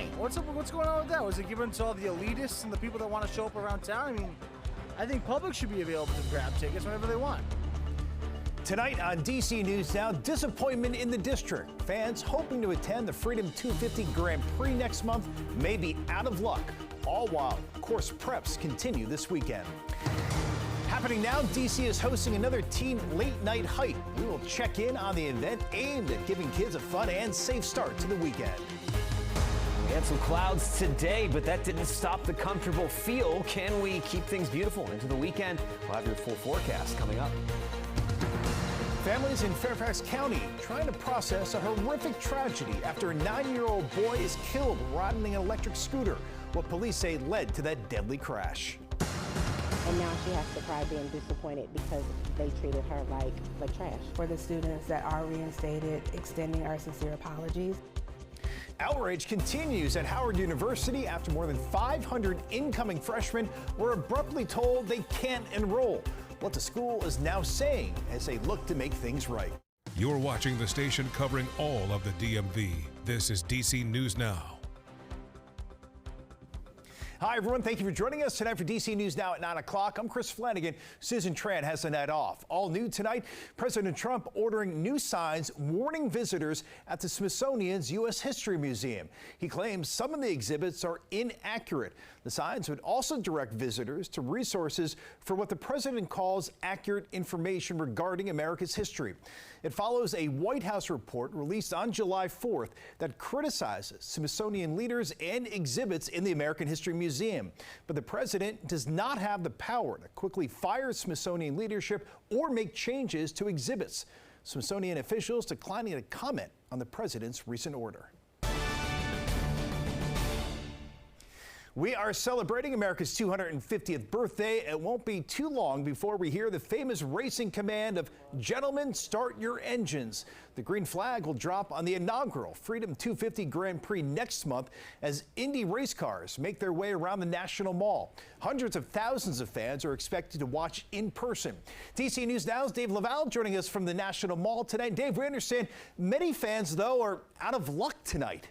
annoying. What's going on with that? Was it given to all the elitists and the people that want to show up around town? I mean, I think public should be available to grab tickets whenever they want. Tonight on DC News Now, disappointment in the district. Fans hoping to attend the Freedom 250 Grand Prix next month may be out of luck. All while course preps continue this weekend. Happening now, DC is hosting another teen late night hike. We will check in on the event aimed at giving kids a fun and safe start to the weekend. We had some clouds today, but that didn't stop the comfortable feel. Can we keep things beautiful into the weekend? We'll have your full forecast coming up. Families in Fairfax County trying to process a horrific tragedy after a 9-year-old boy is killed riding an electric scooter. What police say led to that deadly crash. And now she has to cry being disappointed because they treated her like trash. For the students that are reinstated, extending our sincere apologies. Outrage continues at Howard University after more than 500 incoming freshmen were abruptly told they can't enroll. What the school is now saying as they look to make things right. You're watching the station covering all of the DMV. This is DC News Now. Hi, everyone. Thank you for joining us tonight for DC News Now at 9 o'clock. I'm Chris Flanagan. Susan Tran has the night off. All new tonight, President Trump ordering new signs warning visitors at the Smithsonian's U.S. History Museum. He claims some of the exhibits are inaccurate. The signs would also direct visitors to resources for what the president calls accurate information regarding America's history. It follows a White House report released on July 4th that criticizes Smithsonian leaders and exhibits in the American History Museum. But the president does not have the power to quickly fire Smithsonian leadership or make changes to exhibits. Smithsonian officials declining to comment on the president's recent order. We are celebrating America's 250th birthday. It won't be too long before we hear the famous racing command of "Gentlemen, start your engines." The green flag will drop on the inaugural Freedom 250 Grand Prix next month as Indy race cars make their way around the National Mall. Hundreds of thousands of fans are expected to watch in person. DC News Now's Dave Laval joining us from the National Mall tonight. Dave, we understand many fans, though, are out of luck tonight.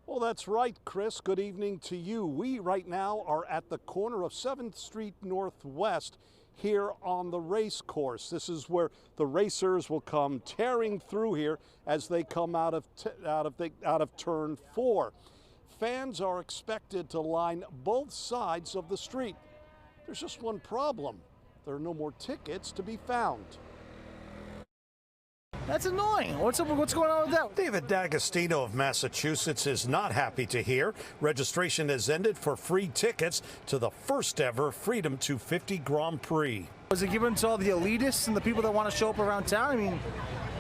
Well, that's right, Chris. Good evening to you. We right now are at the corner of 7th Street Northwest here on the race course. This is where the racers will come tearing through here as they come out of turn 4. Fans are expected to line both sides of the street. There's just one problem. There are no more tickets to be found. That's annoying. What's going on with that? David D'Agostino of Massachusetts is not happy to hear registration has ended for free tickets to the first ever Freedom 250 Grand Prix. Was it given to all the elitists and the people that want to show up around town? I mean,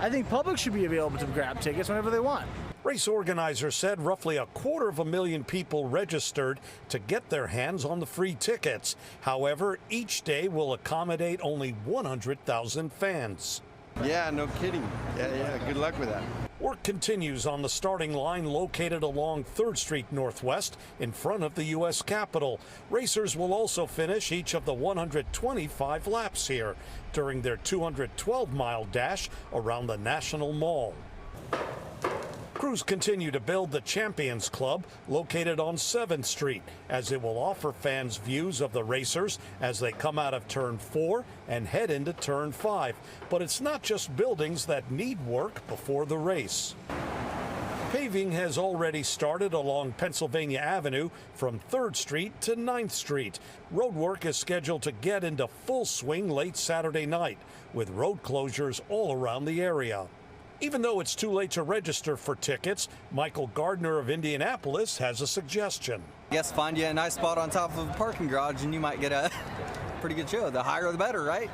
I think public should be available to grab tickets whenever they want. Race organizers said roughly 250,000 people registered to get their hands on the free tickets. However, each day will accommodate only 100,000 fans. Yeah, no kidding. Yeah, good luck with that. Work continues on the starting line located along 3rd Street Northwest in front of the U.S. Capitol. Racers will also finish each of the 125 laps here during their 212-mile dash around the National Mall. Crews continue to build the Champions Club located on 7th Street as it will offer fans views of the racers as they come out of turn 4 and head into turn 5. But it's not just buildings that need work before the race. Paving has already started along Pennsylvania Avenue from 3rd Street to 9th Street. Road work is scheduled to get into full swing late Saturday night with road closures all around the area. Even though it's too late to register for tickets, Michael Gardner of Indianapolis has a suggestion. I guess find you a nice spot on top of a parking garage and you might get a pretty good show. The higher the better, right?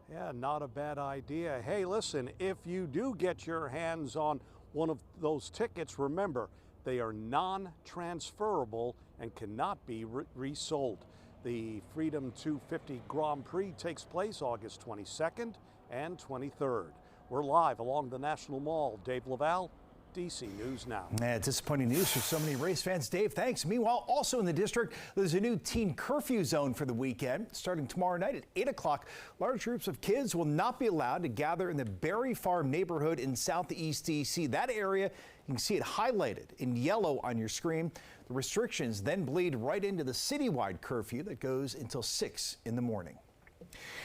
Yeah, not a bad idea. Hey, listen, if you do get your hands on one of those tickets, remember, they are non-transferable and cannot be resold. The Freedom 250 Grand Prix takes place August 22nd and 23rd. We're live along the National Mall. Dave Laval, DC News Now. Yeah, disappointing news for so many race fans. Dave, thanks. Meanwhile, also in the district, there's a new teen curfew zone for the weekend. Starting tomorrow night at 8 o'clock, large groups of kids will not be allowed to gather in the Berry Farm neighborhood in southeast DC. That area, you can see it highlighted in yellow on your screen. The restrictions then bleed right into the citywide curfew that goes until 6 in the morning.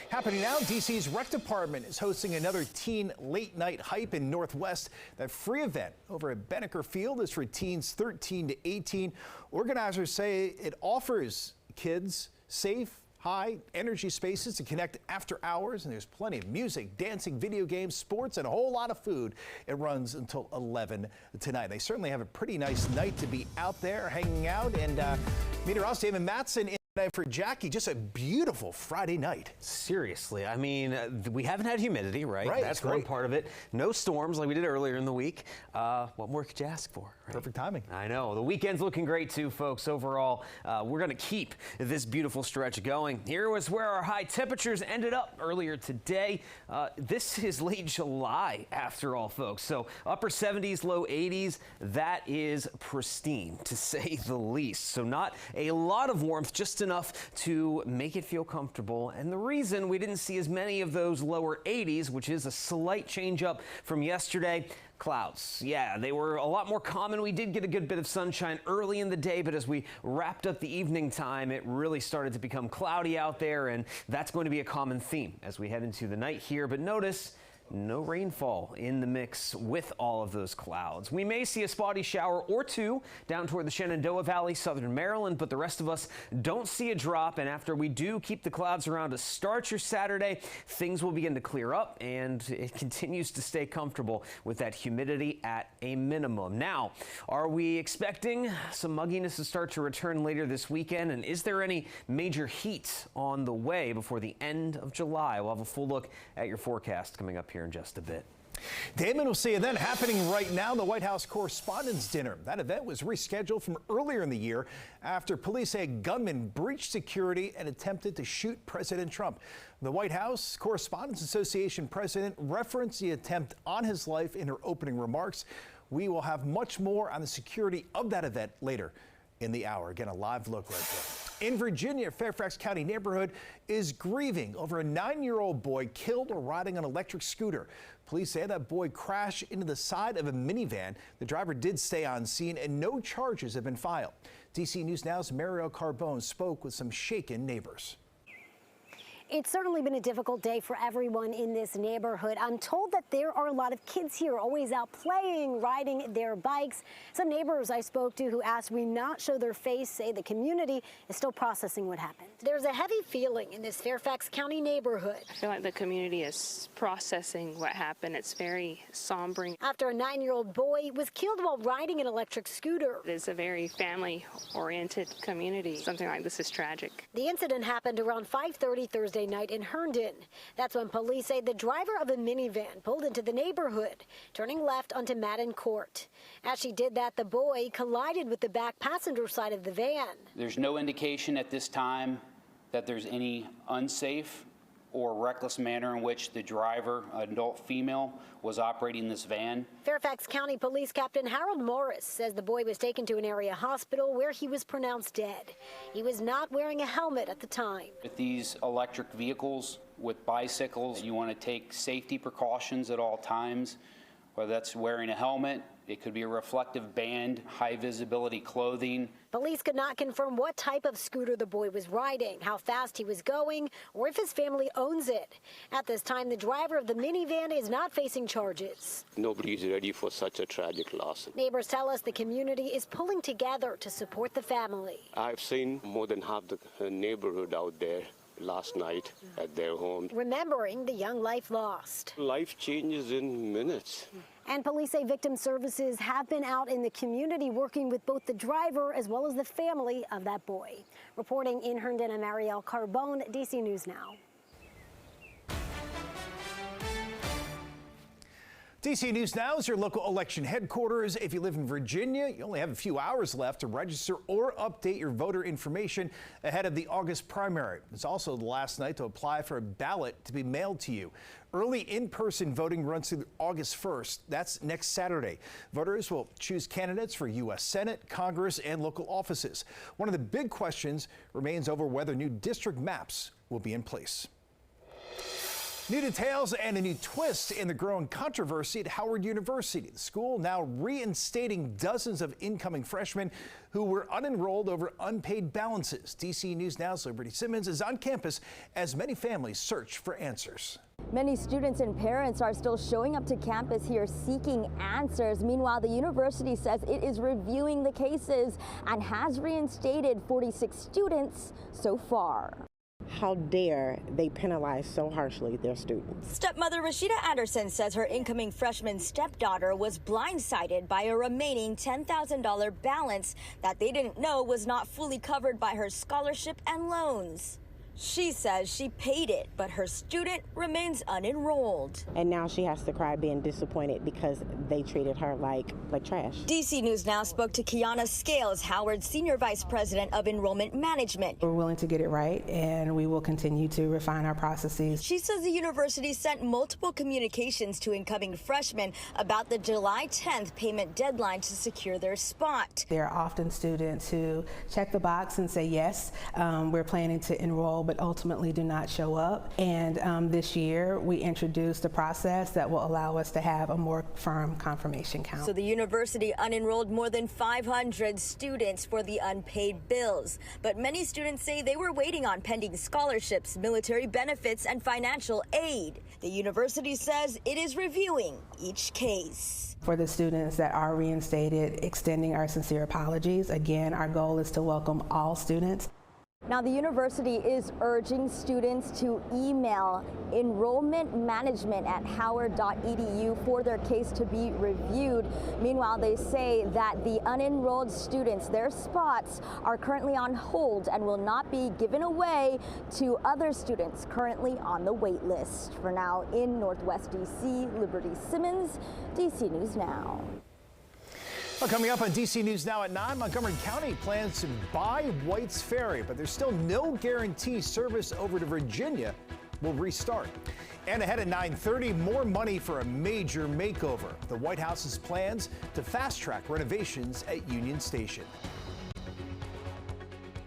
Happening now, DC's rec department is hosting another teen late night hype in Northwest. That free event over at Benneker Field is for teens 13 to 18. Organizers say it offers kids safe, high energy spaces to connect after hours, and there's plenty of music, dancing, video games, sports, and a whole lot of food. It runs until 11 tonight. They certainly have a pretty nice night to be out there hanging out. And meteorologist David Matson for Jackie, just a beautiful Friday night. Seriously, I mean, we haven't had humidity, right? Right, That's one part of it. No storms like we did earlier in the week. What more could you ask for? Right? Perfect timing. I know. The weekend's looking great too, folks. Overall, we're going to keep this beautiful stretch going. Here was where our high temperatures ended up earlier today. This is late July after all, folks. So upper 70s, low 80s. That is pristine, to say the least. So not a lot of warmth, just enough to make it feel comfortable. And the reason we didn't see as many of those lower 80s, which is a slight change up from yesterday, clouds. Yeah, they were a lot more common. We did get a good bit of sunshine early in the day, but as we wrapped up the evening time, it really started to become cloudy out there, and that's going to be a common theme as we head into the night here. But notice, no rainfall in the mix with all of those clouds. We may see a spotty shower or two down toward the Shenandoah Valley, southern Maryland, but the rest of us don't see a drop. And after we do keep the clouds around to start your Saturday, things will begin to clear up, and it continues to stay comfortable with that humidity at a minimum. Now, are we expecting some mugginess to start to return later this weekend? And is there any major heat on the way before the end of July? We'll have a full look at your forecast coming up here in just a bit. Damon, we'll see you then. Happening right now, the White House Correspondents' Dinner. That event was rescheduled from earlier in the year after police say a gunman breached security and attempted to shoot President Trump. The White House Correspondents Association president referenced the attempt on his life in her opening remarks. We will have much more on the security of that event later in the hour. Again, a live look right there. In Virginia, Fairfax County neighborhood is grieving over a 9-year-old boy killed while riding an electric scooter. Police say that boy crashed into the side of a minivan. The driver did stay on scene and no charges have been filed. DC News Now's Mariel Carbone spoke with some shaken neighbors. It's certainly been a difficult day for everyone in this neighborhood. I'm told that there are a lot of kids here always out playing, riding their bikes. Some neighbors I spoke to who asked me not show their face say the community is still processing what happened. There's a heavy feeling in this Fairfax County neighborhood. I feel like the community is processing what happened. It's very somber. After a 9-year-old boy was killed while riding an electric scooter. It's a very family-oriented community. Something like this is tragic. The incident happened around 5:30 Thursday night in Herndon. That's when police say the driver of a minivan pulled into the neighborhood, turning left onto Madden Court. As she did that, the boy collided with the back passenger side of the van. There's no indication at this time that there's any unsafe or reckless manner in which the driver, an adult female, was operating this van. Fairfax County Police Captain Harold Morris says the boy was taken to an area hospital where he was pronounced dead. He was not wearing a helmet at the time. With these electric vehicles, with bicycles, you want to take safety precautions at all times, whether that's wearing a helmet, it could be a reflective band, high visibility clothing. Police could not confirm what type of scooter the boy was riding, how fast he was going, or if his family owns it. At this time, the driver of the minivan is not facing charges. Nobody's ready for such a tragic loss. Neighbors tell us the community is pulling together to support the family. I've seen more than half the neighborhood out there last night at their home. Remembering the young life lost. Life changes in minutes. And police say victim services have been out in the community working with both the driver as well as the family of that boy. Reporting in Herndon, I'm Mariel Carbone, DC News Now. DC News Now is your local election headquarters. If you live in Virginia, you only have a few hours left to register or update your voter information ahead of the August primary. It's also the last night to apply for a ballot to be mailed to you. Early in-person voting runs through August 1st. That's next Saturday. Voters will choose candidates for U.S. Senate, Congress, and local offices. One of the big questions remains over whether new district maps will be in place. New details and a new twist in the growing controversy at Howard University. The school now reinstating dozens of incoming freshmen who were unenrolled over unpaid balances. DC News Now's Liberty Simmons is on campus as many families search for answers. Many students and parents are still showing up to campus here seeking answers. Meanwhile, the university says it is reviewing the cases and has reinstated 46 students so far. How dare they penalize so harshly their students? Stepmother Rashida Anderson says her incoming freshman stepdaughter was blindsided by a remaining $10,000 balance that they didn't know was not fully covered by her scholarship and loans. She says she paid it, but her student remains unenrolled. And now she has to cry being disappointed because they treated her like trash. DC News Now spoke to Kiana Scales, Howard's Senior Vice President of Enrollment Management. We're willing to get it right, and we will continue to refine our processes. She says the university sent multiple communications to incoming freshmen about the July 10th payment deadline to secure their spot. There are often students who check the box and say, yes, we're planning to enroll, but ultimately do not show up. And this year, we introduced a process that will allow us to have a more firm confirmation count. So the university unenrolled more than 500 students for the unpaid bills. But many students say they were waiting on pending scholarships, military benefits, and financial aid. The university says it is reviewing each case. For the students that are reinstated, extending our sincere apologies. Again, our goal is to welcome all students. Now, the university is urging students to email enrollmentmanagement@howard.edu for their case to be reviewed. Meanwhile, they say that the unenrolled students, their spots are currently on hold and will not be given away to other students currently on the wait list. For now, in Northwest DC, Liberty Simmons, DC News Now. Well, coming up on DC News Now at 9, Montgomery County plans to buy White's Ferry, but there's still no guarantee service over to Virginia will restart. And ahead at 9:30, more money for a major makeover. The White House's plans to fast-track renovations at Union Station.